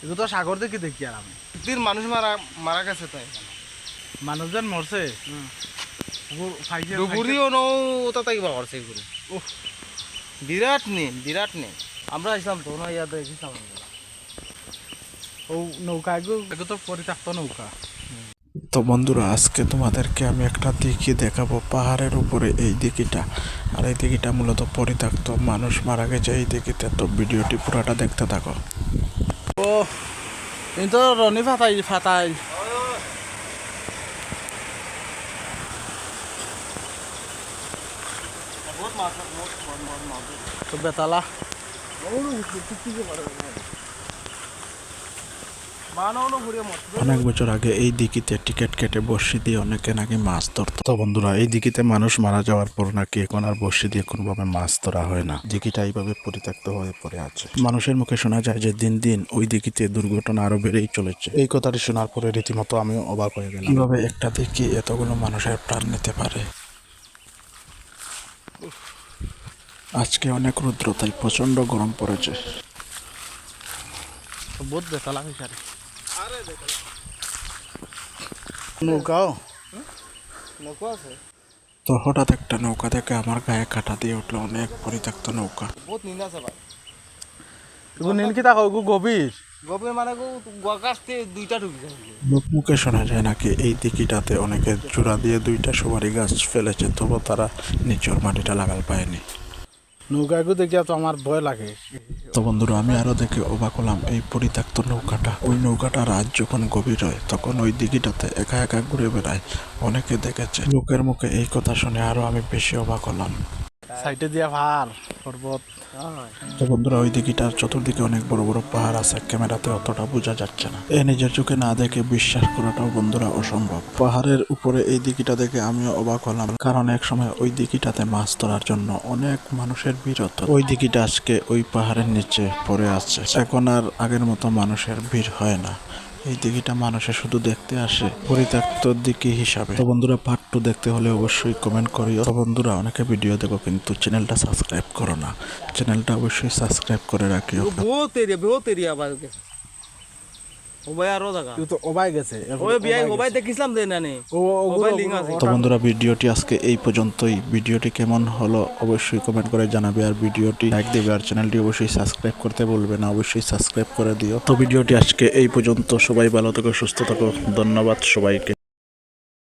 এগুলো তো সাগর দেখি দেখি আর আমি দিন মানুষ মারা মারা গেছে তাই মানুষজন মরছে ডুবুরিও নৌ ওটা তাই বার করছে এগুলো বিরাট নেই আমরা আসলাম তো না ইয়াতে দেখছিলাম ও নৌকা এগুলো তো পরিত্যক্ত নৌকা। তো বন্ধুরা আজকে তোমাদেরকে আমি একটা দিঘি দেখাবো, পাহাড়ের উপরে এই দিঘিটা। আর এই দিঘিটা মূলত পরিত্যক্ত, মানুষ মারা গেছে এই দিঘিতে। তো ভিডিওটি পুরোটা দেখতে থাকো। ও কিন্তু রনি ফাতাই তো বেতালা অনেক বছর আগে এই দিঘিতে টিকিট কেটে বর্ষি দিয়ে অনেকে নাকি মাছ ধরতো। তো বন্ধুরা এই দিঘিতে মানুষ মারা যাওয়ার পর নাকি এখন আর বর্ষি দিয়ে কোনোভাবে মাছ ধরা হয় না। দিঘিটা এইভাবে পরিত্যক্ত হয়ে পড়ে আছে। মানুষের মুখে শোনা যায় যে দিন দিন ওই দিঘিতে দুর্ঘটনা আরো বেড়েই চলেছে। এই কথাটি শোনার পরে রীতিমতো আমিও অবাক হয়ে গেলাম, কিভাবে একটা দিঘি এতগুলো মানুষের প্রাণ নিতে পারে। আজকে অনেক রৌদ্র, তাই প্রচন্ড গরম পড়েছে। বহুত বেতালা ফিসারে নৌকাও নৌকা আছে তো হঠাৎ একটা নৌকা থেকে আমার গায়ে কাটা দিয়ে উঠলো, অনেক পরিত্যক্ত নৌকা। বহুত নিন আছে ভাই এগুলো নীল কি তাকো এগুলো গভীর গভীর মানে গাছতে দুইটা ঢুকে যায় লোক মুখে শোনা যায় নাকি এই দিঘিটাতে অনেকে চূড়া দিয়ে 2টা সুপারি গাছ ফেলেছে, তবু তারা নিচের মাটিটা লাগাল পায়নি। নৌকা এগুলো দেখিয়া তো আমার ভয় লাগে। তো বন্ধুরা আমি আরো দেখে অবাক হলাম এই পরিত্যক্ত নৌকাটা। ওই নৌকাটা রাত যখন গভীর হয় তখন ওই দিঘিটাতে একা একা ঘুরে বেড়ায়, অনেকে দেখেছে। লোকের মুখে এই কথা শুনে আরো আমি বেশি অবাক হলাম। সাইডে দিয়া পাহাড় পর্বত। তো বন্ধুরা ওই দিঘিটার চতুর্দিকে অনেক বড় বড় পাহাড় আছে, ক্যামেরাতে অতটা বোঝা যাচ্ছে না। এ নিজের চোখে না দেখে বিশ্বাস করাটাও বন্ধুরা অসম্ভব। পাহাড়ের উপরে এই দিঘিটা দেখে আমিও অবাক হলাম, কারণ এক সময় ওই দিঘিটাতে মাছ ধরার জন্য অনেক মানুষের ভিড় হতো। ওই দিঘিটা আজকে ওই পাহাড়ের নিচে পড়ে আছে, এখন আর আগের মতো মানুষের ভিড় হয় না। এই দিঘিটা মানুষে শুধু দেখতে আসে পরিত্যক্ত দিঘি হিসাবে। তো বন্ধুরা পার্ট 2 দেখতে হলে অবশ্যই কমেন্ট করিও। তো বন্ধুরা অনেকে ভিডিও দেখো কিন্তু চ্যানেলটা সাবস্ক্রাইব করো না, চ্যানেলটা অবশ্যই সাবস্ক্রাইব করে রাখিও। বহুত এরিয়া আবার ওবাই আরো জায়গা এগুলো তো ওবাই গেছে ওই বিয়াই ওবাই দেখিছিলাম দে না নে ওবাই লিঙ্ক আছে। তো বন্ধুরা ভিডিওটি আজকে এই পর্যন্তই। ভিডিওটি কেমন হলো অবশ্যই কমেন্ট করে জানাবে, আর ভিডিওটি লাইক দেবে, আর চ্যানেলটি অবশ্যই সাবস্ক্রাইব করতে বলবে না, অবশ্যই সাবস্ক্রাইব করে দিও। তো ভিডিওটি আজকে এই পর্যন্ত। সবাই ভালো থেকো, সুস্থ থাকো, ধন্যবাদ সবাইকে।